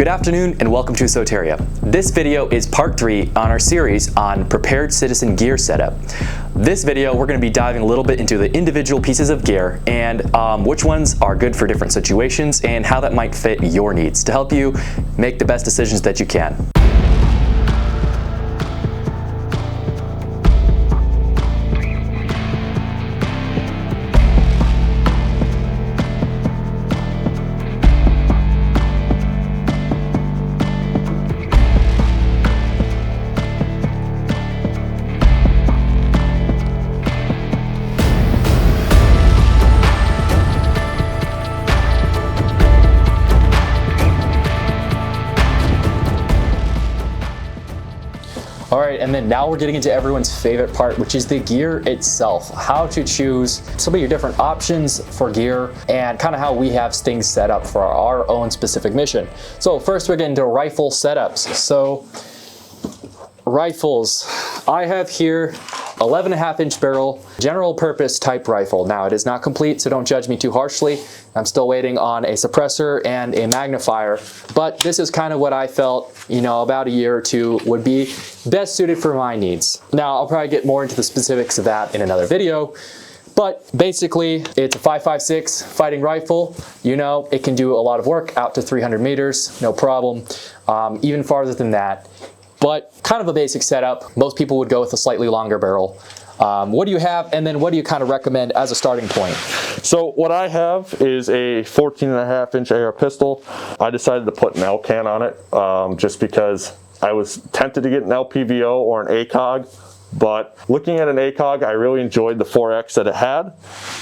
Good afternoon and welcome to Soteria. This video is part 3 on our series on prepared citizen gear setup. This video we're going to be diving a little bit into the individual pieces of gear and which ones are good for different situations and how that might fit your needs to help you make the best decisions that you can. All right, and then now we're getting into everyone's favorite part, which is the gear itself. How to choose some of your different options for gear and kind of how we have things set up for our own specific mission. So first we're getting into rifle setups. So rifles, I have here 11.5-inch barrel, general purpose type rifle. Now it is not complete, so don't judge me too harshly. I'm still waiting on a suppressor and a magnifier, but this is kind of what I felt, about a year or two would be best suited for my needs. Now I'll probably get more into the specifics of that in another video, but basically it's a 5.56 fighting rifle. It can do a lot of work out to 300 meters, no problem, even farther than that. But kind of a basic setup. Most people would go with a slightly longer barrel. What do you have, and then what do you kind of recommend as a starting point? So what I have is a 14.5-inch AR pistol. I decided to put an L-can on it just because I was tempted to get an LPVO or an ACOG, but looking at an ACOG, I really enjoyed the 4X that it had,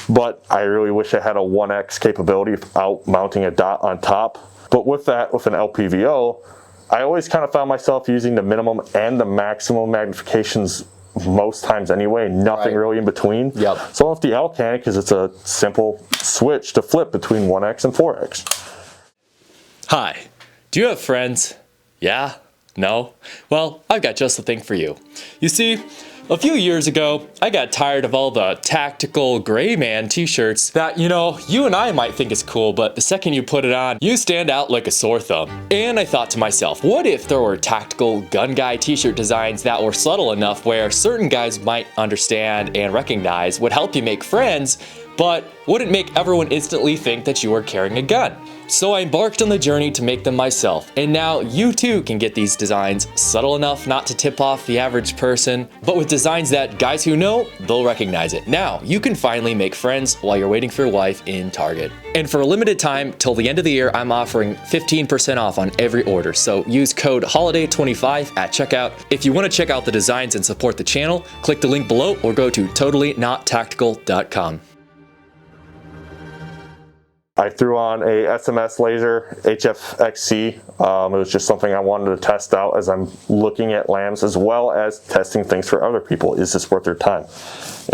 but I really wish it had a 1X capability without mounting a dot on top. But with that, with an LPVO, I always kind of found myself using the minimum and the maximum magnifications most times anyway, nothing really in between. Yep. So off the L-can, because it's a simple switch to flip between 1X and 4X. Hi, do you have friends? Yeah? No? Well, I've got just the thing for you. You see, a few years ago, I got tired of all the tactical gray man t-shirts that, you and I might think is cool, but the second you put it on, you stand out like a sore thumb. And I thought to myself, what if there were tactical gun guy t-shirt designs that were subtle enough where certain guys might understand and recognize would help you make friends, but wouldn't make everyone instantly think that you were carrying a gun? So I embarked on the journey to make them myself, and now you too can get these designs subtle enough not to tip off the average person, but with designs that guys who know, they'll recognize it. Now, you can finally make friends while you're waiting for your wife in Target. And for a limited time, till the end of the year, I'm offering 15% off on every order, so use code HOLIDAY25 at checkout. If you want to check out the designs and support the channel, click the link below or go to totallynottactical.com. I threw on a SMS laser HFXC. It was just something I wanted to test out as I'm looking at lambs, as well as testing things for other people. Is this worth their time?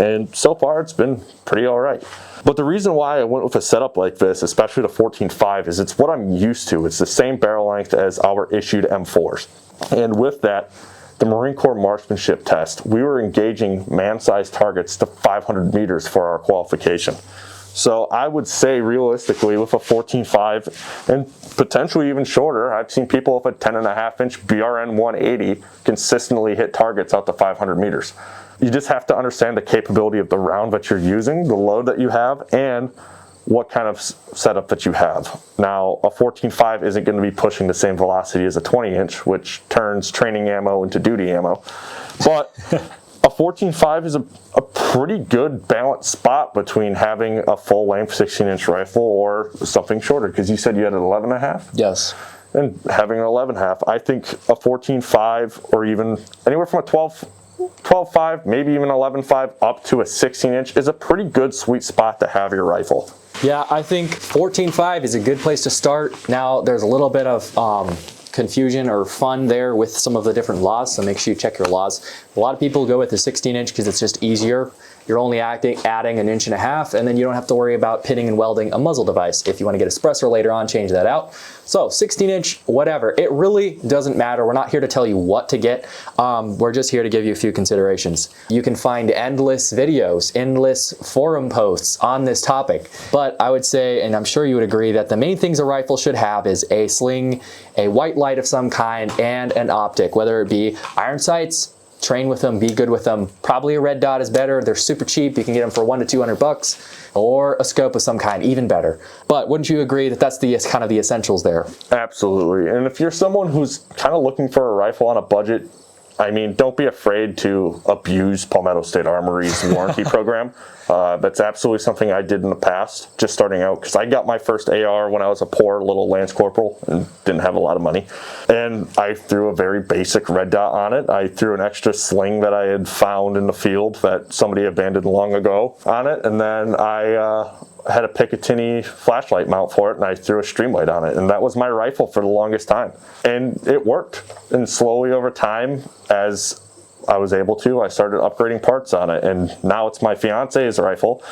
And so far it's been pretty all right. But the reason why I went with a setup like this, especially the 14.5, is it's what I'm used to. It's the same barrel length as our issued M4s. And with that, the Marine Corps marksmanship test, we were engaging man-sized targets to 500 meters for our qualification. So I would say realistically with a 14.5 and potentially even shorter, I've seen people with a 10.5-inch BRN 180 consistently hit targets out to 500 meters. You just have to understand the capability of the round that you're using, the load that you have, and what kind of setup that you have. Now, a 14.5 isn't going to be pushing the same velocity as a 20-inch, which turns training ammo into duty ammo. But a 14.5 is a pretty good balanced spot between having a full length 16-inch rifle or something shorter, because you said you had an 11.5? Yes. And having an 11.5, I think a 14.5 or even anywhere from a 12.5, maybe even 11.5 up to a 16-inch is a pretty good sweet spot to have your rifle. Yeah, I think 14.5 is a good place to start. Now, there's a little bit of confusion or fun there with some of the different laws, so make sure you check your laws. A lot of people go with the 16-inch because it's just easier You're only adding 1.5 inches, and then you don't have to worry about pitting and welding a muzzle device. If you want to get a suppressor later on, change that out. So 16-inch, whatever. It really doesn't matter. We're not here to tell you what to get. We're just here to give you a few considerations. You can find endless videos, endless forum posts on this topic. But I would say, and I'm sure you would agree, that the main things a rifle should have is a sling, a white light of some kind, and an optic, whether it be iron sights. Train with them, be good with them. Probably a red dot is better. They're super cheap. You can get them for $100 to $200, or a scope of some kind, even better. But wouldn't you agree that that's the kind of the essentials there? Absolutely. And if you're someone who's kind of looking for a rifle on a budget, I mean, don't be afraid to abuse Palmetto State Armory's warranty program. That's absolutely something I did in the past, just starting out, because I got my first AR when I was a poor little Lance Corporal and didn't have a lot of money. And I threw a very basic red dot on it. I threw an extra sling that I had found in the field that somebody abandoned long ago on it. And then I had a Picatinny flashlight mount for it, and I threw a Streamlight on it, and that was my rifle for the longest time. And it worked. And slowly over time, as I was able to, I started upgrading parts on it, and now it's my fiance's rifle.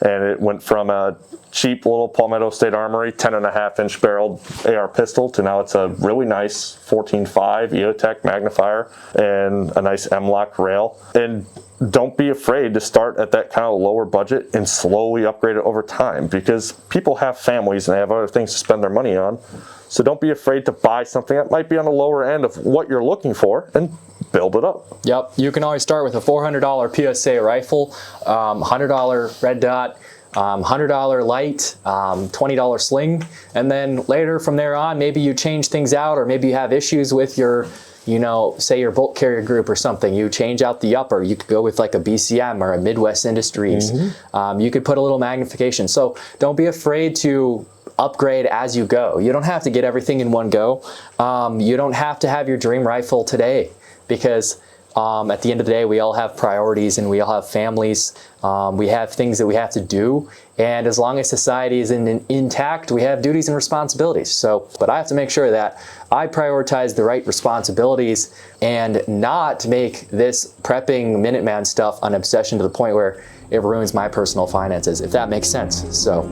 And it went from a cheap little Palmetto State Armory 10.5-inch barreled AR pistol to now it's a really nice 14.5 EOTech magnifier and a nice M-LOK rail. And don't be afraid to start at that kind of lower budget and slowly upgrade it over time, because people have families and they have other things to spend their money on. So don't be afraid to buy something that might be on the lower end of what you're looking for and build it up. Yep, you can always start with a $400 PSA rifle, $100 red dot, $100 light, $20 sling, and then later from there on, maybe you change things out, or maybe you have issues with your, you know, say your bolt carrier group or something. You change out the upper. You could go with like a BCM or a Midwest Industries. You could put a little magnification. So don't be afraid to upgrade as you go. You don't have to get everything in one go. You don't have to have your dream rifle today, because at the end of the day, we all have priorities and we all have families. We have things that we have to do. And as long as society is intact, we have duties and responsibilities. So, but I have to make sure that I prioritize the right responsibilities and not make this prepping Minuteman stuff an obsession to the point where it ruins my personal finances, if that makes sense. So.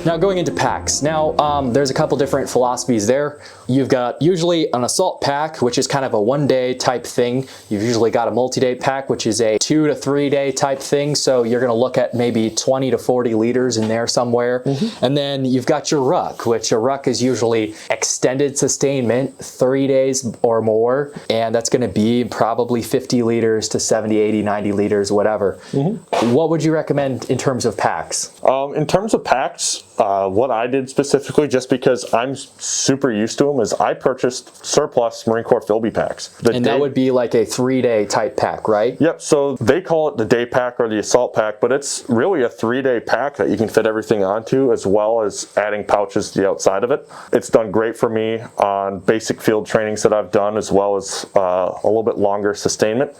Now going into packs. Now there's a couple different philosophies there. You've got usually an assault pack, which is kind of a one-day type thing. You've usually got a multi-day pack, which is a 2 to 3 day type thing. So you're gonna look at maybe 20 to 40 liters in there somewhere. And then you've got your ruck, which a ruck is usually extended sustainment, 3 days or more. And that's gonna be probably 50 liters to 70, 80, 90 liters, whatever. What would you recommend in terms of packs? In terms of packs, what I did specifically, just because I'm super used to them, is I purchased surplus Marine Corps Philby packs. And that would be like a 3-day type pack, right? Yep, so they call it the day pack or the assault pack, but it's really a 3-day pack that you can fit everything onto, as well as adding pouches to the outside of it. It's done great for me on basic field trainings that I've done, as well as a little bit longer sustainment.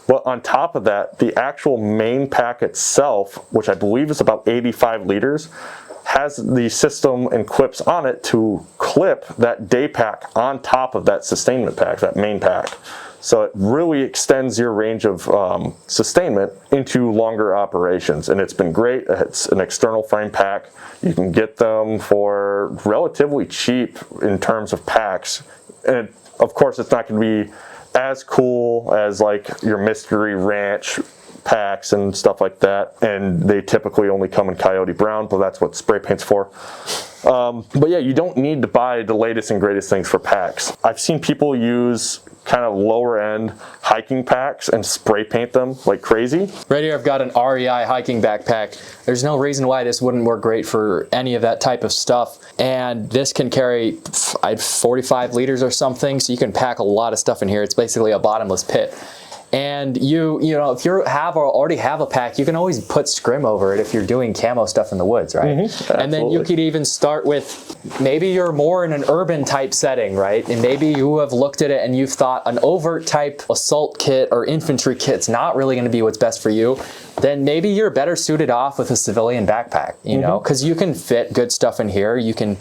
But on top of that, the actual main pack itself, which I believe is about 85 liters, has the system and quips on it to clip that day pack on top of that sustainment pack, that main pack. So it really extends your range of sustainment into longer operations, and it's been great. It's an external frame pack. You can get them for relatively cheap in terms of packs, and of course it's not going to be as cool as like your Mystery Ranch packs and stuff like that, and they typically only come in Coyote Brown, but that's what spray paint's for. But yeah, you don't need to buy the latest and greatest things for packs. I've seen people use kind of lower end hiking packs and spray paint them like crazy. Right here I've got an REI hiking backpack. There's no reason why this wouldn't work great for any of that type of stuff. And this can carry 45 liters or something, so you can pack a lot of stuff in here. It's basically a bottomless pit. And you know, if you already have a pack, you can always put scrim over it if you're doing camo stuff in the woods, right? And then you could even start with, maybe you're more in an urban type setting, right? And maybe you have looked at it and you've thought an overt type assault kit or infantry kit's not really going to be what's best for you. then maybe you're better suited off with a civilian backpack, you know, because you can fit good stuff in here. You can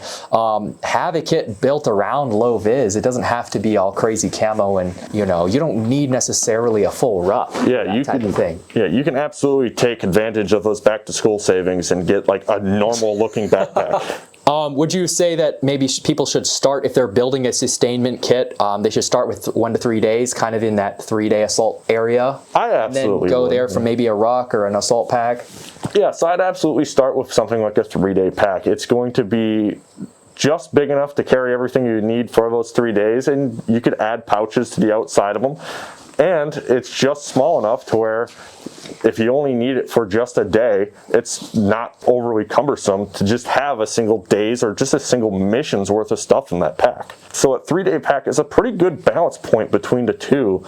have a kit built around low vis. It doesn't have to be all crazy camo, and you know, you don't need necessarily a full ruck. Yeah, you type can. of thing. Yeah, you can absolutely take advantage of those back to school savings and get like a normal looking backpack. Would you say that maybe people should start, if they're building a sustainment kit, they should start with 1 to 3 days, kind of in that 3-day assault area? I absolutely and then go would. there from maybe a ruck or an assault pack? Yeah, so I'd absolutely start with something like a 3-day pack. It's going to be just big enough to carry everything you need for those 3 days, and you could add pouches to the outside of them. And it's just small enough to where if you only need it for just a day, it's not overly cumbersome to just have a single day's or just a single mission's worth of stuff in that pack. So a 3-day pack is a pretty good balance point between the two.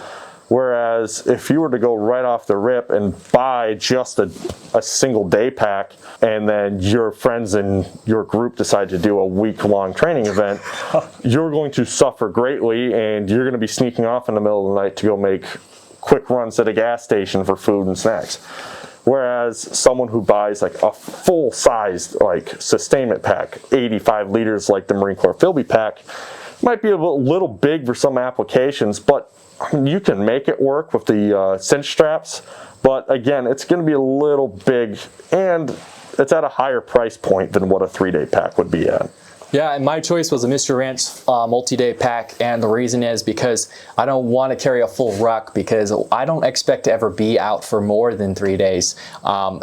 Whereas if you were to go right off the rip and buy just a single day pack, and then your friends in your group decide to do a week-long training event, you're going to suffer greatly, and you're going to be sneaking off in the middle of the night to go make quick runs at a gas station for food and snacks. Whereas someone who buys like a full-sized like sustainment pack, 85 liters like the Marine Corps Philby pack, might be a little big for some applications, but you can make it work with the cinch straps. But again, it's going to be a little big, and it's at a higher price point than what a 3-day pack would be at. Yeah, and my choice was a Mr. Ranch multi-day pack, and the reason is because I don't want to carry a full ruck, because I don't expect to ever be out for more than 3 days.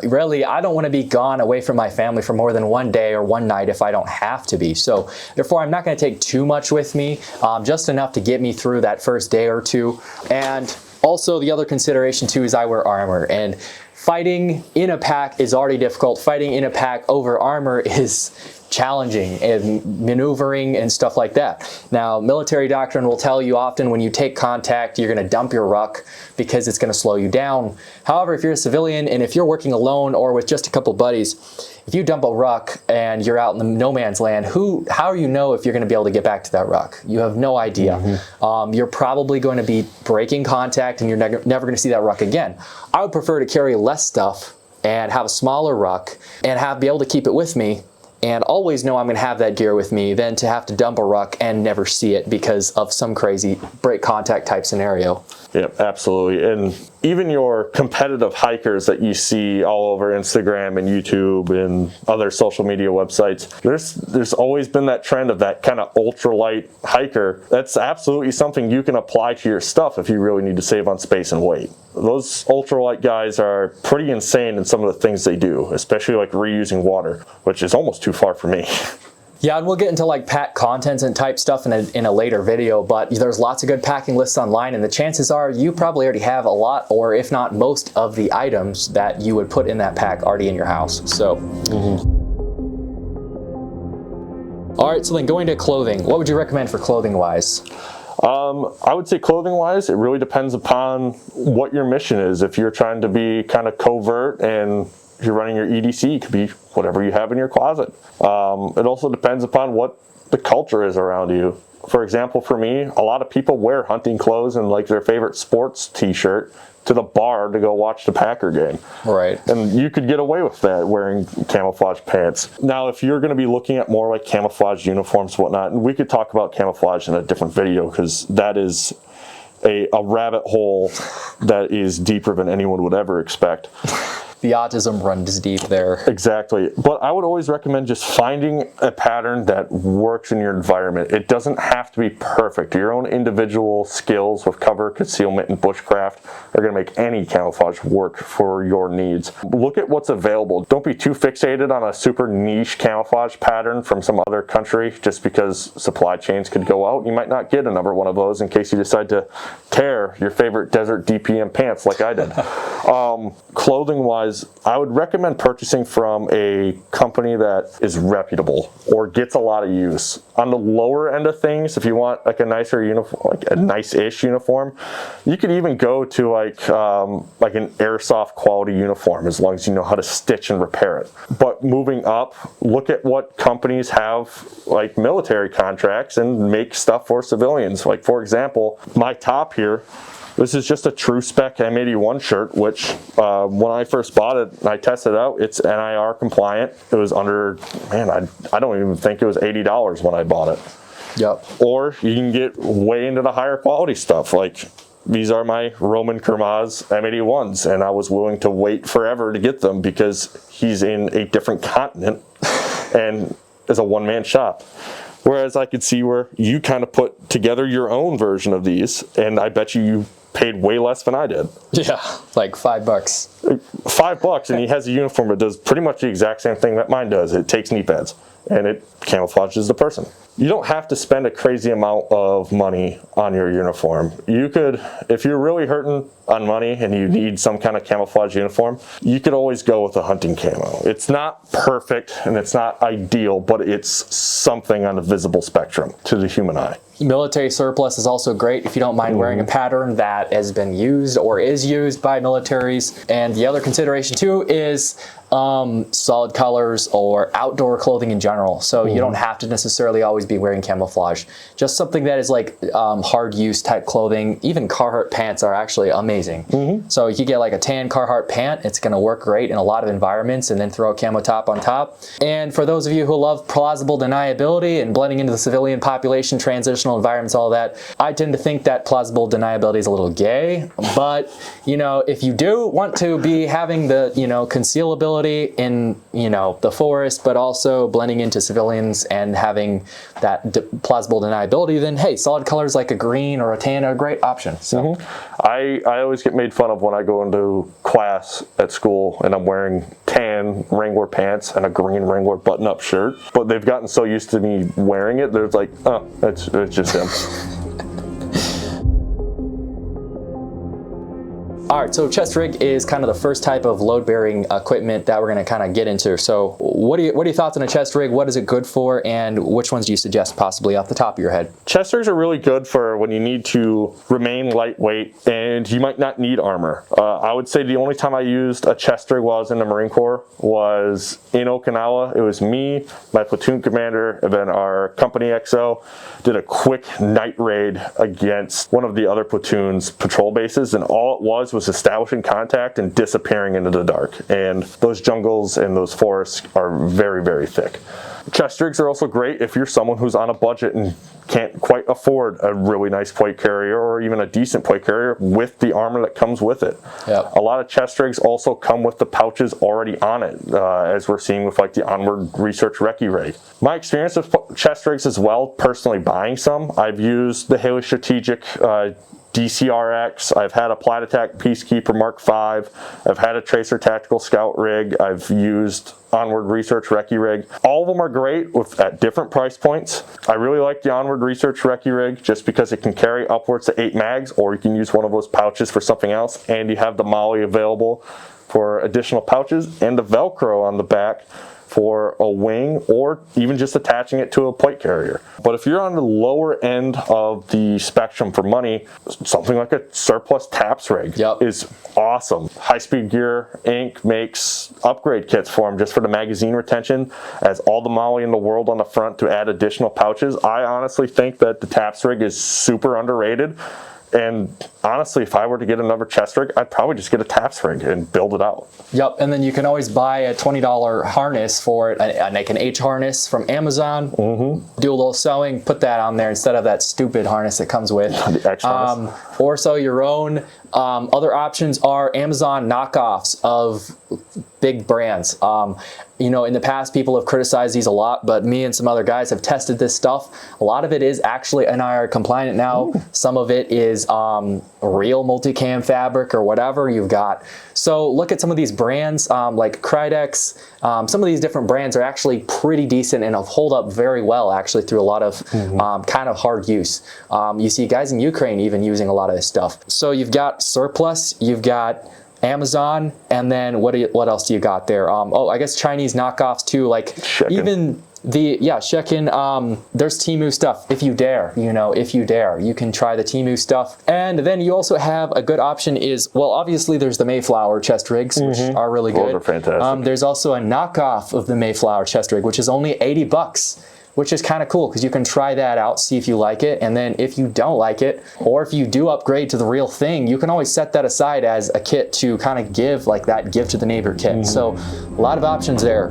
Really, I don't want to be gone away from my family for more than 1 day or 1 night if I don't have to be. So therefore, I'm not going to take too much with me, just enough to get me through that first day or two. And also the other consideration too is I wear armor, and fighting in a pack is already difficult. Fighting in a pack over armor is challenging, and maneuvering and stuff like that. Now, military doctrine will tell you often when you take contact, you're going to dump your ruck because it's going to slow you down. However, if you're a civilian and if you're working alone or with just a couple buddies, if you dump a ruck and you're out in the no man's land, how do you know if you're going to be able to get back to that ruck? You have no idea. You're probably going to be breaking contact, and you're never going to see that ruck again. I would prefer to carry less stuff and have a smaller ruck and be able to keep it with me and always know I'm going to have that gear with me, than to have to dump a ruck and never see it because of some crazy break contact type scenario. Yep, absolutely. And even your competitive hikers that you see all over Instagram and YouTube and other social media websites, there's always been that trend of that kind of ultralight hiker. That's absolutely something you can apply to your stuff if you really need to save on space and weight. Those ultralight guys are pretty insane in some of the things they do, especially like reusing water, which is almost too far for me. Yeah, and we'll get into like pack contents and type stuff in a later video, but there's lots of good packing lists online, and the chances are you probably already have a lot, or if not most of the items that you would put in that pack already in your house. So all right, so then going to clothing, what would you recommend for clothing wise? I would say clothing wise, it really depends upon what your mission is. If you're trying to be kind of covert and you're running your EDC, it could be whatever you have in your closet. It also depends upon what the culture is around you. For example, for me, a lot of people wear hunting clothes and like their favorite sports t-shirt to the bar to go watch the Packer game. Right. And you could get away with that wearing camouflage pants. Now, if you're going to be looking at more like camouflage uniforms and whatnot, and we could talk about camouflage in a different video, because that is a rabbit hole that is deeper than anyone would ever expect. The autism runs deep there. Exactly. But I would always recommend just finding a pattern that works in your environment. It doesn't have to be perfect. Your own individual skills with cover, concealment, and bushcraft are going to make any camouflage work for your needs. Look at what's available. Don't be too fixated on a super niche camouflage pattern from some other country just because supply chains could go out. You might not get another one of those in case you decide to tear your favorite desert DPM pants like I did. Clothing wise, I would recommend purchasing from a company that is reputable or gets a lot of use. On the lower end of things, if you want like a nicer uniform, like a nice-ish uniform, you could even go to like an airsoft quality uniform, as long as you know how to stitch and repair it. But moving up, look at what companies have like military contracts and make stuff for civilians. Like for example, my top here This is just a true spec M81 shirt, which when I first bought it and I tested it out, it's NIR compliant. It was under, man, I don't even think it was $80 when I bought it. Yep. Or you can get way into the higher quality stuff. Like, these are my Roman Kermaz M81s, and I was willing to wait forever to get them because he's in a different continent and is a one-man shop. Whereas I could see where you kind of put together your own version of these, and I bet you paid way less than I did. Yeah, like $5. $5, and he has a uniform that does pretty much the exact same thing that mine does. It takes knee pads, and it camouflages the person. You don't have to spend a crazy amount of money on your uniform. You could, if you're really hurting on money and you need some kind of camouflage uniform, you could always go with a hunting camo. It's not perfect and it's not ideal, but it's something on the visible spectrum to the human eye. Military surplus is also great if you don't mind wearing a pattern that has been used or is used by militaries. And the other consideration too is solid colors or outdoor clothing in general. So you don't have to necessarily always be wearing camouflage. Just something that is like hard use type clothing. Even Carhartt pants are actually amazing. So you get like a tan Carhartt pant, it's going to work great in a lot of environments, and then throw a camo top on top. And for those of you who love plausible deniability and blending into the civilian population, transitional environments, all that, I tend to think that plausible deniability is a little gay. But, you know, if you do want to be having the, you know, concealability in, you know, the forest, but also blending into civilians and having that plausible deniability, then hey, solid colors like a green or a tan are a great option. So I always get made fun of when I go into class at school and I'm wearing tan Wrangler pants and a green Wrangler button-up shirt, but they've gotten so used to me wearing it, they're like, oh, it's just him. All right, so chest rig is kind of the first type of load-bearing equipment that we're going to kind of get into. So what are your thoughts on a chest rig? What is it good for, and which ones do you suggest possibly off the top of your head? Chest rigs are really good for when you need to remain lightweight and you might not need armor. I would say the only time I used a chest rig while I was in the Marine Corps was in Okinawa. It was me, my platoon commander, and then our company XO did a quick night raid against one of the other platoon's patrol bases, and all it was establishing contact and disappearing into the dark. And those jungles and those forests are very, very thick. Chest rigs are also great if you're someone who's on a budget and can't quite afford a really nice plate carrier or even a decent plate carrier with the armor that comes with it. Yep. A lot of chest rigs also come with the pouches already on it, as we're seeing with like the Onward Research Recce rig. My experience with chest rigs as well, personally buying some, I've used the Haley Strategic DCRX, I've had a Plat Attack Peacekeeper Mark V, I've had a Tracer Tactical Scout rig, I've used Onward Research Recce rig. All of them are great at different price points. I really like the Onward Research Recce rig just because it can carry upwards to 8 mags, or you can use one of those pouches for something else, and you have the Molly available for additional pouches and the Velcro on the back for a wing, or even just attaching it to a plate carrier. But if you're on the lower end of the spectrum for money, something like a surplus TAPS rig is awesome. High Speed Gear Inc. makes upgrade kits for them just for the magazine retention, as all the Molly in the world on the front to add additional pouches. I honestly think that the TAPS rig is super underrated. And honestly, if I were to get another chest rig, I'd probably just get a TAPS rig and build it out. Yep, and then you can always buy a $20 harness for it, like an H harness from Amazon. Do a little sewing, put that on there instead of that stupid harness that comes with. The X harness. Or sew your own. Other options are Amazon knockoffs of big brands. You know, in the past, people have criticized these a lot, but me and some other guys have tested this stuff. A lot of it is actually NIR compliant now. Some of it is real multicam fabric or whatever you've got. So look at some of these brands like Krydex. Some of these different brands are actually pretty decent and hold up very well actually through a lot of kind of hard use. You see guys in Ukraine even using a lot of this stuff. So you've got surplus, you've got Amazon, and then what else do you got there? Oh, I guess Chinese knockoffs too, like Shekin. Even the Shekin. There's Temu stuff. If you dare, you know, if you dare, you can try the Temu stuff. And then you also have a good option is, well, obviously there's the Mayflower chest rigs, which are really good. Those are fantastic. There's also a knockoff of the Mayflower chest rig, which is only $80. which is kind of cool because you can try that out, see if you like it, and then if you don't like it, or if you do upgrade to the real thing, you can always set that aside as a kit to kind of give like that give to the neighbor kit. So a lot of options there.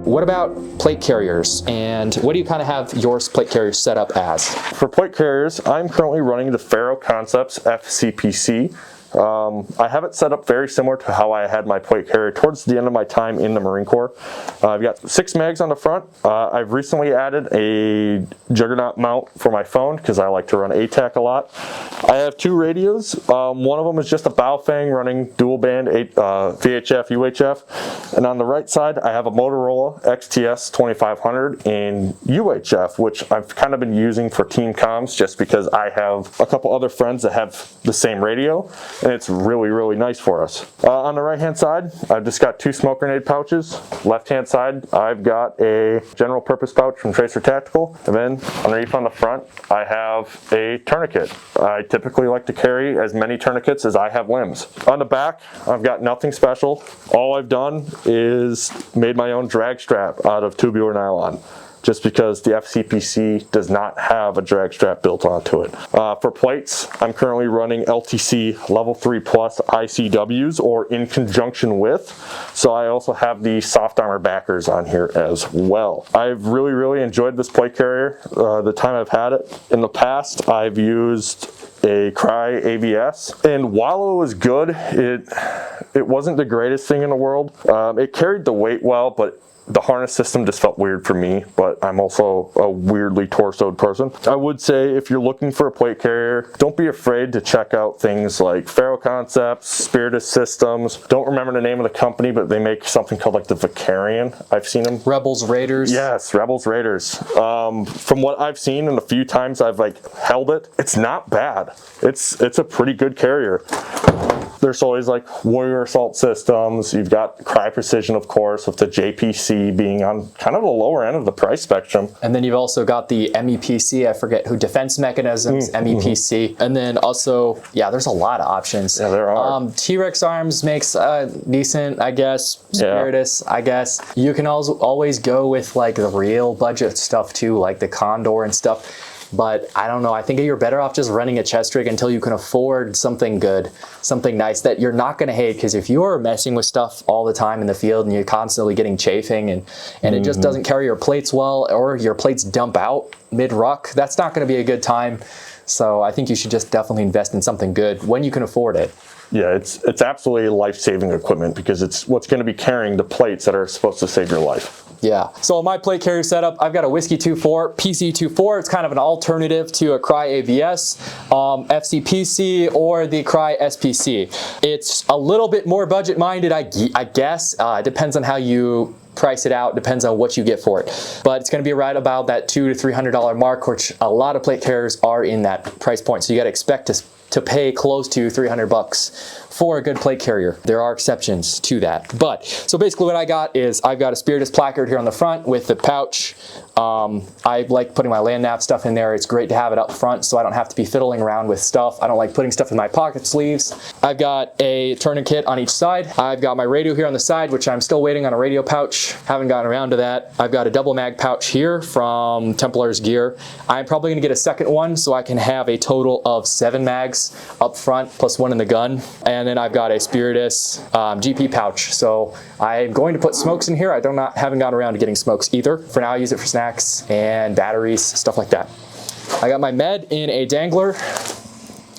What about plate carriers, and what do you kind of have your plate carriers set up as? For plate carriers, I'm currently running the Faro Concepts FCPC. I have it set up very similar to how I had my plate carrier towards the end of my time in the Marine Corps. I've got 6 mags on the front. I've recently added a Juggernaut mount for my phone because I like to run ATAC a lot. I have 2 radios. One of them is just a Baofeng running dual band VHF, UHF. And on the right side, I have a Motorola XTS 2500 in UHF, which I've kind of been using for team comms just because I have a couple other friends that have the same radio. And it's really, really nice for us. On the right-hand side, I've just got 2 smoke grenade pouches. Left-hand side, I've got a general purpose pouch from Tracer Tactical. And then underneath on the front, I have a tourniquet. I typically like to carry as many tourniquets as I have limbs. On the back, I've got nothing special. All I've done is made my own drag strap out of tubular nylon, just because the FCPC does not have a drag strap built onto it. For plates, I'm currently running LTC Level 3 Plus ICWs, or in conjunction with, so I also have the soft armor backers on here as well. I've really, really enjoyed this plate carrier the time I've had it. In the past, I've used a Cry ABS, and while it was good, it wasn't the greatest thing in the world. It carried the weight well, but the harness system just felt weird for me, but I'm also a weirdly torsoed person. I would say if you're looking for a plate carrier, don't be afraid to check out things like Faro Concepts, Spiritus Systems. Don't remember the name of the company, but they make something called like the Vicarian. I've seen them. Rebels, Raiders. Yes, Rebels, Raiders. From what I've seen and the few times I've like held it, it's not bad. It's a pretty good carrier. There's always like Warrior Assault Systems. You've got Cry Precision, of course, with the JPC being on kind of the lower end of the price spectrum. And then you've also got the MEPC, I forget who, Defense Mechanisms, MEPC. And then also, yeah, there's a lot of options. Yeah, there are. T-Rex Arms makes decent, I guess. Spiritus, I guess. You can also always go with like the real budget stuff too, like the Condor and stuff. But I don't know, I think you're better off just running a chest rig until you can afford something good, something nice that you're not gonna hate, because if you're messing with stuff all the time in the field and you're constantly getting chafing and it just doesn't carry your plates well, or your plates dump out mid-ruck, that's not gonna be a good time. So I think you should just definitely invest in something good when you can afford it. Yeah, it's absolutely life-saving equipment because it's what's gonna be carrying the plates that are supposed to save your life. Yeah, so my plate carrier setup, I've got a Whiskey 24, PC 24. It's kind of an alternative to a Cry ABS, FCPC, or the Cry SPC. It's a little bit more budget-minded, I guess. It depends on how you price it out, depends on what you get for it. But it's gonna be right about that $200 to $300 mark, which a lot of plate carriers are in that price point. So you gotta expect to pay close to 300 bucks for a good plate carrier. There are exceptions to that. But, so basically what I got is, I've got a Spiritus placard here on the front with the pouch. I like putting my land nav stuff in there. It's great to have it up front so I don't have to be fiddling around with stuff. I don't like putting stuff in my pocket sleeves. I've got a tourniquet on each side. I've got my radio here on the side, which I'm still waiting on a radio pouch. Haven't gotten around to that. I've got a double mag pouch here from Templar's Gear. I'm probably gonna get a second one so I can have a total of 7 mags up front plus 1 in the gun. And then I've got a Spiritus GP pouch. So I'm going to put smokes in here. Haven't gotten around to getting smokes either. For now, I use it for snacks and batteries, stuff like that. I got my med in a dangler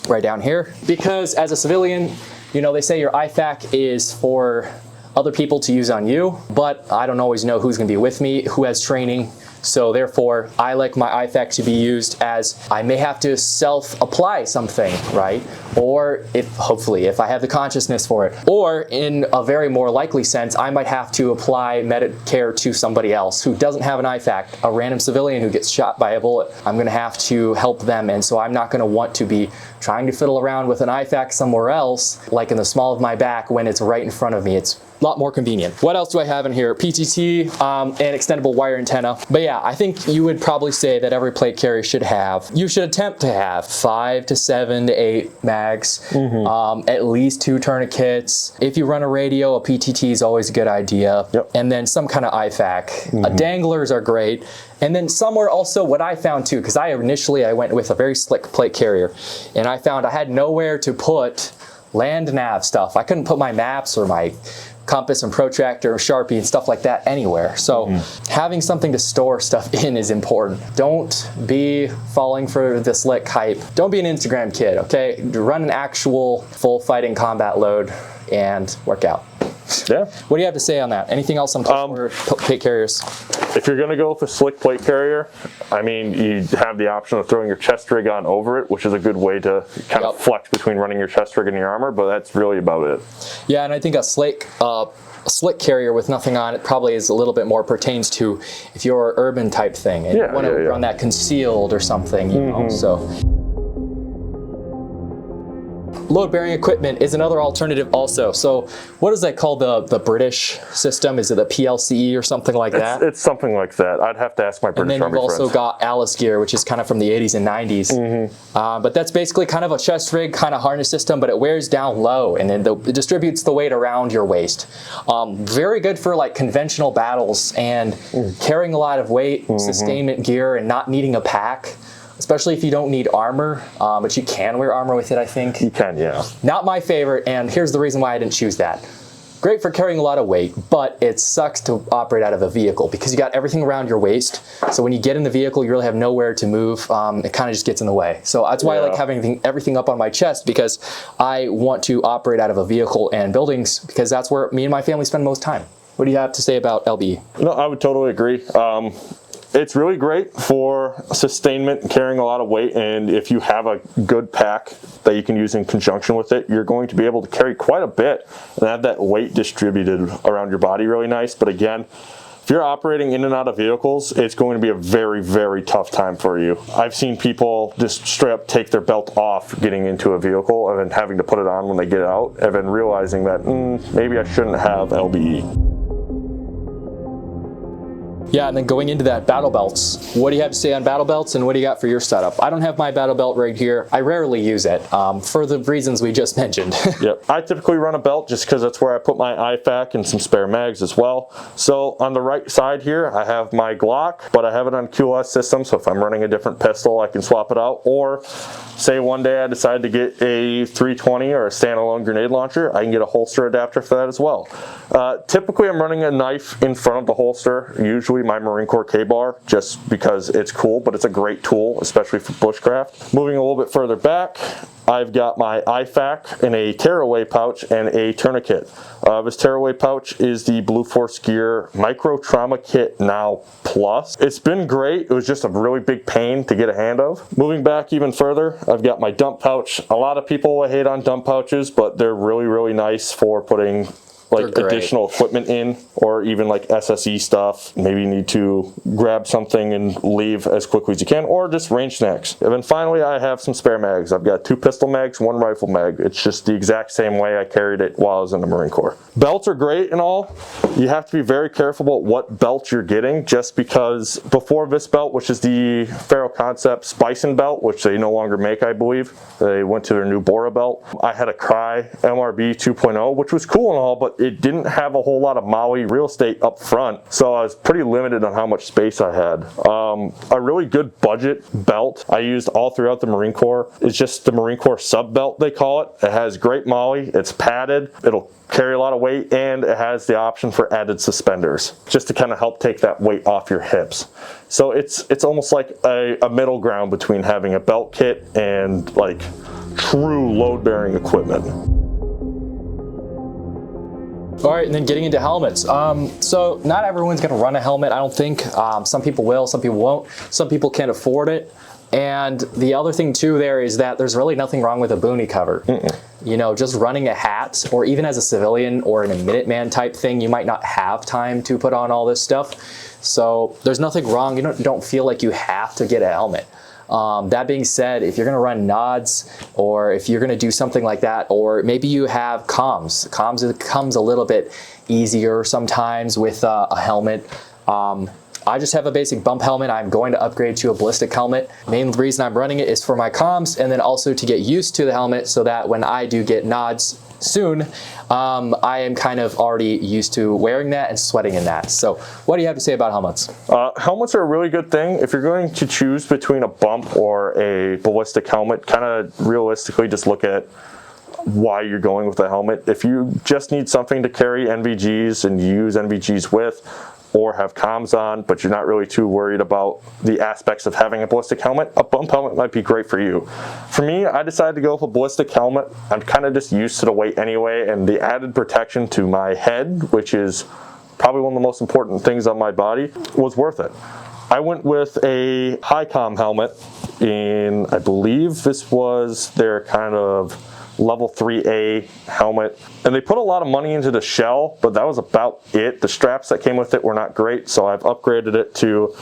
right down here, because as a civilian, you know, they say your IFAK is for other people to use on you, but I don't always know who's gonna be with me, who has training. So therefore, I like my IFAK to be used as I may have to self-apply something, right? Or hopefully, if I have the consciousness for it. Or in a very more likely sense, I might have to apply Medicare to somebody else who doesn't have an IFAK, a random civilian who gets shot by a bullet. I'm gonna have to help them, and so I'm not gonna want to be trying to fiddle around with an IFAK somewhere else, like in the small of my back when it's right in front of me. It's a lot more convenient. What else do I have in here? PTT, and extendable wire antenna. But yeah, yeah, I think you would probably say that every plate carrier you should attempt to have 5 to 7 to 8 mags, at least 2 tourniquets. If you run a radio, a PTT is always a good idea. Yep. And then some kind of IFAK. Danglers are great. And then somewhere also what I found too, because I went with a very slick plate carrier, and I found I had nowhere to put land nav stuff. I couldn't put my maps or my compass and protractor or Sharpie and stuff like that anywhere. So having something to store stuff in is important. Don't be falling for the slick hype. Don't be an Instagram kid, okay? Run an actual full fighting combat load and work out. Yeah. What do you have to say on that? Anything else on plate carriers? If you're going to go with a slick plate carrier, I mean, you have the option of throwing your chest rig on over it, which is a good way to kind of flex between running your chest rig and your armor, but that's really about it. Yeah, and I think a slick carrier with nothing on it probably is a little bit more pertains to if you're an urban type thing and you want to run that concealed or something, you know, so. Load-bearing equipment is another alternative also. So what is that called, the British system? Is it the PLCE or something like that? It's something like that. I'd have to ask my British Army friends. And then you've also got Alice gear, which is kind of from the 80s and 90s. But that's basically kind of a chest rig kind of harness system, but it wears down low and then it distributes the weight around your waist. Very good for like conventional battles and carrying a lot of weight, sustainment gear, and not needing a pack. Especially if you don't need armor, but you can wear armor with it, I think. You can, yeah. Not my favorite, and here's the reason why I didn't choose that. Great for carrying a lot of weight, but it sucks to operate out of a vehicle because you got everything around your waist. So when you get in the vehicle, you really have nowhere to move. It kind of just gets in the way. So that's why I like having everything up on my chest, because I want to operate out of a vehicle and buildings, because that's where me and my family spend most time. What do you have to say about LBE? No, I would totally agree. It's really great for sustainment and carrying a lot of weight, and if you have a good pack that you can use in conjunction with it, you're going to be able to carry quite a bit and have that weight distributed around your body really nice. But again, if you're operating in and out of vehicles, it's going to be a very, very tough time for you. I've seen people just straight up take their belt off getting into a vehicle and then having to put it on when they get out, and then realizing that maybe I shouldn't have LBE. Yeah, and then going into that, battle belts. What do you have to say on battle belts, and what do you got for your setup? I don't have my battle belt right here. I rarely use it for the reasons we just mentioned. Yep, I typically run a belt just because that's where I put my IFAK and some spare mags as well. So on the right side here, I have my Glock, but I have it on QLS system, so if I'm running a different pistol, I can swap it out. Or say one day I decide to get a 320 or a standalone grenade launcher, I can get a holster adapter for that as well. Typically I'm running a knife in front of the holster, usually my Marine Corps K-bar, just because it's cool, but it's a great tool, especially for bushcraft. Moving a little bit further back, I've got my IFAK in a tearaway pouch and a tourniquet. This tearaway pouch is the Blue Force Gear Micro Trauma Kit Now Plus. It's been great. It was just a really big pain to get a hand of. Moving back even further, I've got my dump pouch. A lot of people hate on dump pouches, but they're really, really nice for putting like additional equipment in, or even like SSE stuff. Maybe you need to grab something and leave as quickly as you can, or just range snacks. And then finally I have some spare mags. I've got 2 pistol mags, 1 rifle mag. It's just the exact same way I carried it while I was in the Marine Corps. Belts are great and all. You have to be very careful about what belt you're getting, just because before this belt, which is the Faro Concepts Bison belt, which they no longer make, I believe. They went to their new Bora belt. I had a Cry MRB 2.0, which was cool and all, but it didn't have a whole lot of Maui real estate up front, so I was pretty limited on how much space I had. A really good budget belt I used all throughout the Marine Corps is just the Marine Corps sub belt, they call it. It has great Maui, it's padded, it'll carry a lot of weight, and it has the option for added suspenders, just to kind of help take that weight off your hips. So it's almost like a middle ground between having a belt kit and like true load-bearing equipment. All right, and then getting into helmets. So not everyone's gonna run a helmet, I don't think. Some people will, some people won't. Some people can't afford it. And the other thing too there is that there's really nothing wrong with a boonie cover. You know, just running a hat, or even as a civilian or in a Minuteman type thing, you might not have time to put on all this stuff. So there's nothing wrong. You don't feel like you have to get a helmet. That being said, if you're gonna run nods, or if you're gonna do something like that, or maybe you have comms. Comms comes a little bit easier sometimes with a helmet. I just have a basic bump helmet. I'm going to upgrade to a ballistic helmet. Main reason I'm running it is for my comms, and then also to get used to the helmet so that when I do get nods soon, I am kind of already used to wearing that and sweating in that. So what do you have to say about helmets? Helmets are a really good thing. If you're going to choose between a bump or a ballistic helmet, kind of realistically just look at why you're going with the helmet. If you just need something to carry NVGs and use NVGs with, or have comms on, but you're not really too worried about the aspects of having a ballistic helmet, a bump helmet might be great for you. For me, I decided to go with a ballistic helmet. I'm kind of just used to the weight anyway, and the added protection to my head, which is probably one of the most important things on my body, was worth it. I went with a high comm helmet in, I believe this was their kind of level 3A helmet, and they put a lot of money into the shell, but that was about it. The straps that came with it were not great, so I've upgraded it to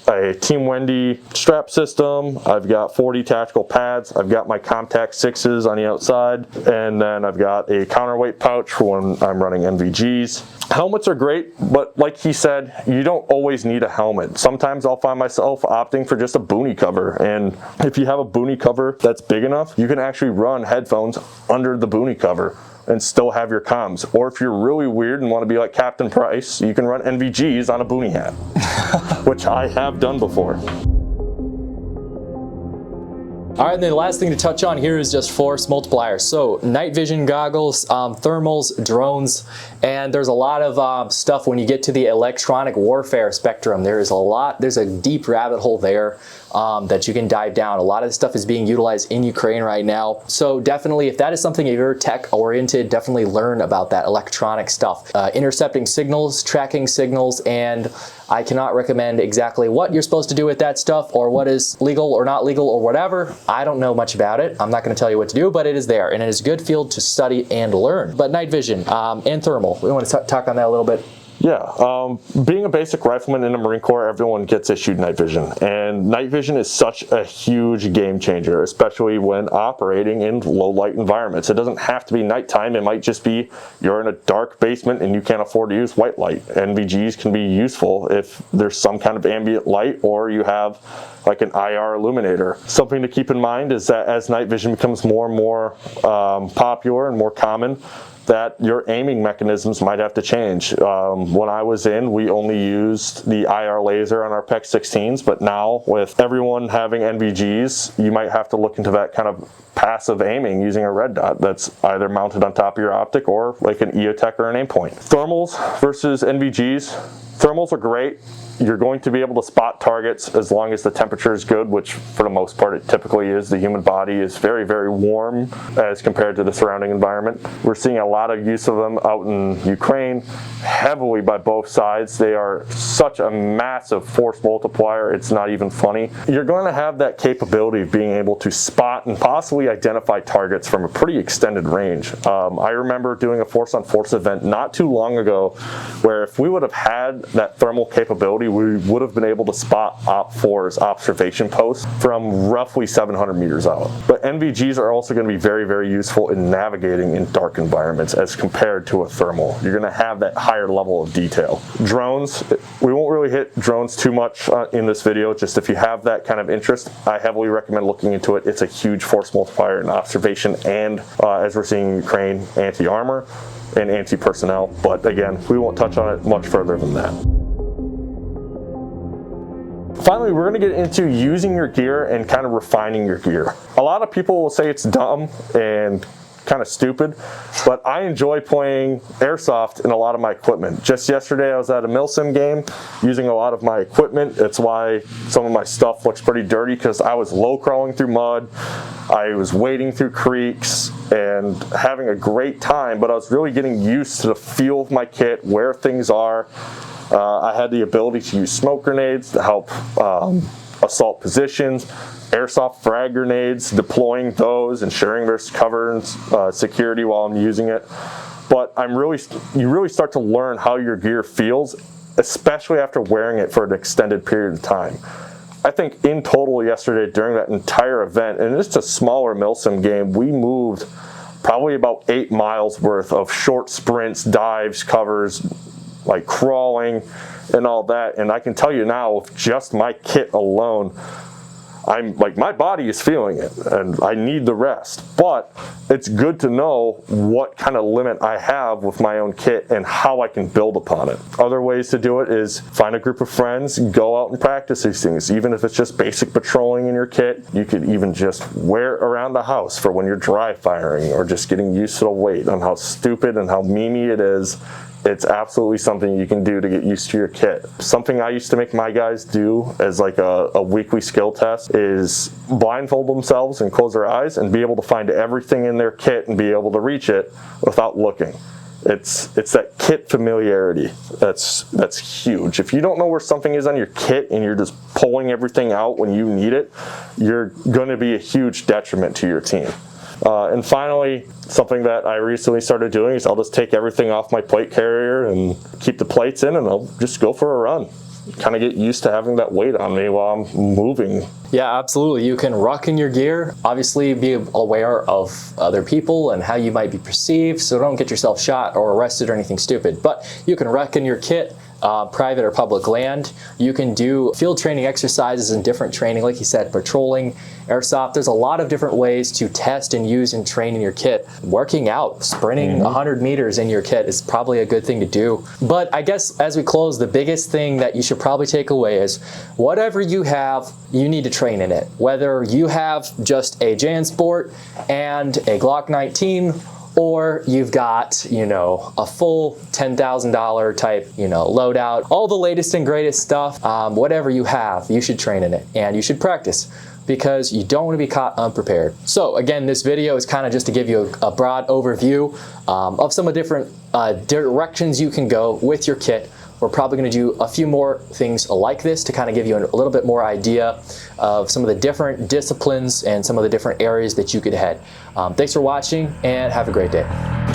a Team Wendy strap system. I've got 40 tactical pads. I've got my Contact 6s on the outside, and then I've got a counterweight pouch for when I'm running NVGs. Helmets are great, but like he said, you don't always need a helmet. Sometimes I'll find myself opting for just a boonie cover, and if you have a boonie cover that's big enough, you can actually run headphones under the boonie cover and still have your comms. Or if you're really weird and want to be like Captain Price, you can run NVGs on a boonie hat, which I have done before. All right, and then the last thing to touch on here is just force multipliers. So night vision goggles, thermals, drones, and there's a lot of stuff when you get to the electronic warfare spectrum. There's a deep rabbit hole there that you can dive down. A lot of this stuff is being utilized in Ukraine right now. So definitely, if that is something, if you're tech oriented, definitely learn about that electronic stuff. Intercepting signals, tracking signals, and I cannot recommend exactly what you're supposed to do with that stuff or what is legal or not legal or whatever. I don't know much about it. I'm not going to tell you what to do, but it is there, and it is a good field to study and learn. But night vision and thermal, we want to talk on that a little bit. Yeah, being a basic rifleman in the Marine Corps, everyone gets issued night vision, and night vision is such a huge game changer, especially when operating in low light environments. It doesn't have to be nighttime. It might just be you're in a dark basement and you can't afford to use white light. NVGs can be useful if there's some kind of ambient light or you have like an IR illuminator. Something to keep in mind is that as night vision becomes more and more popular and more common, that your aiming mechanisms might have to change. When I was in, we only used the IR laser on our PEC 16s, but now with everyone having NVGs, you might have to look into that kind of passive aiming using a red dot that's either mounted on top of your optic or like an EOTech or an aim point. Thermals versus NVGs. Thermals are great. You're going to be able to spot targets as long as the temperature is good, which for the most part it typically is. The human body is very, very warm as compared to the surrounding environment. We're seeing a lot of use of them out in Ukraine, heavily by both sides. They are such a massive force multiplier, it's not even funny. You're going to have that capability of being able to spot and possibly identify targets from a pretty extended range. I remember doing a force-on-force event not too long ago where if we would have had that thermal capability, we would have been able to spot OP4's observation post from roughly 700 meters out. But NVGs are also going to be very, very useful in navigating in dark environments as compared to a thermal. You're going to have that higher level of detail. Drones, we won't really hit drones too much in this video, just if you have that kind of interest, I heavily recommend looking into it. It's a huge force multiplier in observation and, as we're seeing in Ukraine, anti-armor and anti-personnel. But again, we won't touch on it much further than that. Finally, we're going to get into using your gear and kind of refining your gear. A lot of people will say it's dumb and kind of stupid, but I enjoy playing airsoft in a lot of my equipment. Just yesterday I was at a milsim game using a lot of my equipment. That's why some of my stuff looks pretty dirty, because I was low crawling through mud, I was wading through creeks and having a great time, but I was really getting used to the feel of my kit, where things are. I had the ability to use smoke grenades to help assault positions, airsoft frag grenades, deploying those, ensuring there's cover and security while I'm using it. But you really start to learn how your gear feels, especially after wearing it for an extended period of time. I think in total yesterday during that entire event, and it's a smaller milsim game, we moved probably about 8 miles worth of short sprints, dives, covers, like crawling, and all that. And I can tell you now, with just my kit alone, I'm like, my body is feeling it and I need the rest, but it's good to know what kind of limit I have with my own kit and how I can build upon it. Other ways to do it is find a group of friends, go out and practice these things. Even if it's just basic patrolling in your kit, you could even just wear it around the house for when you're dry firing or just getting used to the weight on how stupid and how memey it is. It's absolutely something you can do to get used to your kit. Something I used to make my guys do as like a weekly skill test is blindfold themselves and close their eyes and be able to find everything in their kit and be able to reach it without looking. It's that kit familiarity that's huge. If you don't know where something is on your kit and you're just pulling everything out when you need it, you're going to be a huge detriment to your team. And finally, something that I recently started doing is I'll just take everything off my plate carrier and keep the plates in, and I'll just go for a run. Kind of get used to having that weight on me while I'm moving. Yeah, absolutely. You can ruck in your gear. Obviously, be aware of other people and how you might be perceived, so don't get yourself shot or arrested or anything stupid. But you can ruck in your kit, private or public land. You can do field training exercises and different training, like you said, patrolling, airsoft. There's a lot of different ways to test and use and train in your kit. Working out, sprinting 100 meters in your kit is probably a good thing to do. But I guess as we close, the biggest thing that you should probably take away is whatever you have, you need to train in it. Whether you have just a JanSport and a Glock 19, or you've got, a full $10,000 type, loadout, all the latest and greatest stuff, whatever you have, you should train in it and you should practice, because you don't want to be caught unprepared. So again, this video is kind of just to give you a broad overview of some of different directions you can go with your kit. We're probably going to do a few more things like this to kind of give you a little bit more idea of some of the different disciplines and some of the different areas that you could head. Thanks for watching and have a great day.